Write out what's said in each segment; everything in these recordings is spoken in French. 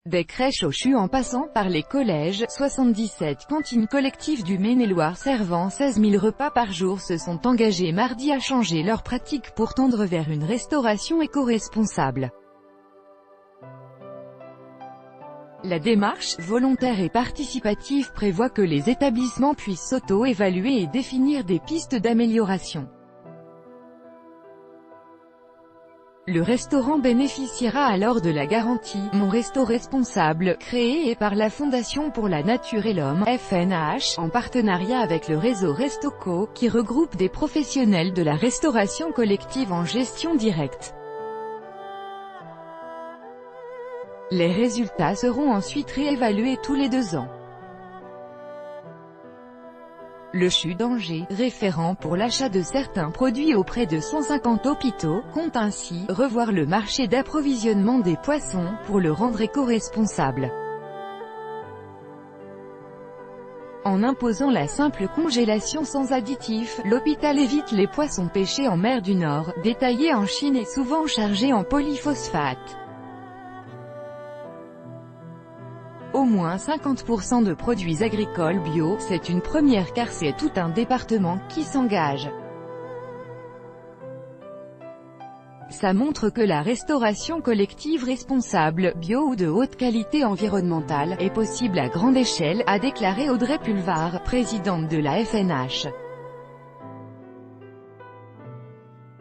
Des crèches au CHU en passant par les collèges, 77 cantines collectives du Maine-et-Loire servant 16 000 repas par jour se sont engagées mardi à changer leurs pratiques pour tendre vers une restauration éco-responsable. La démarche, volontaire et participative, prévoit que les établissements puissent s'auto-évaluer et définir des pistes d'amélioration. Le restaurant bénéficiera alors de la garantie « Mon Resto Responsable » créée par la Fondation pour la Nature et l'Homme, FNH, en partenariat avec le réseau Restoco, qui regroupe des professionnels de la restauration collective en gestion directe. Les résultats seront ensuite réévalués tous les 2 ans. Le CHU d'Angers, référent pour l'achat de certains produits auprès de 150 hôpitaux, compte ainsi revoir le marché d'approvisionnement des poissons, pour le rendre éco-responsable. En imposant la simple congélation sans additifs, l'hôpital évite les poissons pêchés en mer du Nord, détaillés en Chine et souvent chargés en polyphosphate. Au moins 50% de produits agricoles bio, c'est une première car c'est tout un département qui s'engage. Ça montre que la restauration collective responsable, bio ou de haute qualité environnementale, est possible à grande échelle, a déclaré Audrey Pulvar, présidente de la FNH.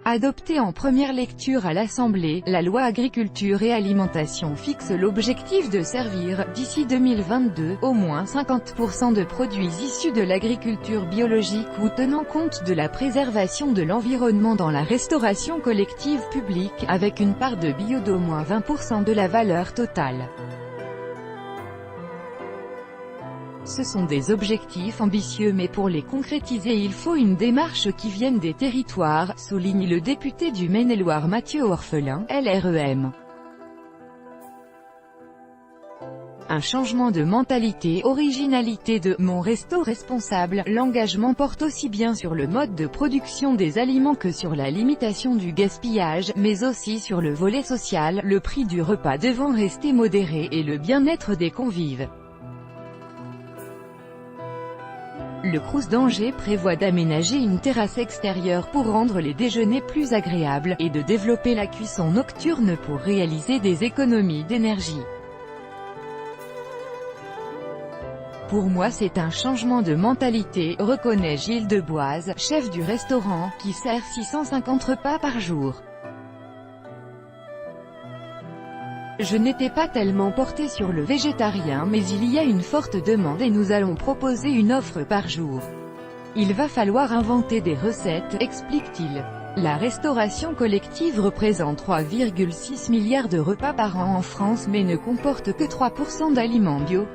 Adoptée en première lecture à l'Assemblée, la loi Agriculture et Alimentation fixe l'objectif de servir, d'ici 2022, au moins 50% de produits issus de l'agriculture biologique ou tenant compte de la préservation de l'environnement dans la restauration collective publique, avec une part de bio d'au moins 20% de la valeur totale. Ce sont des objectifs ambitieux mais pour les concrétiser il faut une démarche qui vienne des territoires, souligne le député du Maine-et-Loire Mathieu Orphelin, LREM. Un changement de mentalité, originalité de « Mon Resto Responsable », l'engagement porte aussi bien sur le mode de production des aliments que sur la limitation du gaspillage, mais aussi sur le volet social, le prix du repas devant rester modéré, et le bien-être des convives. Le Crous d'Angers prévoit d'aménager une terrasse extérieure pour rendre les déjeuners plus agréables, et de développer la cuisson nocturne pour réaliser des économies d'énergie. Pour moi c'est un changement de mentalité, reconnaît Gilles Deboise, chef du restaurant, qui sert 650 repas par jour. Je n'étais pas tellement porté sur le végétarien mais il y a une forte demande et nous allons proposer une offre par jour. Il va falloir inventer des recettes, explique-t-il. La restauration collective représente 3,6 milliards de repas par an en France mais ne comporte que 3% d'aliments bio.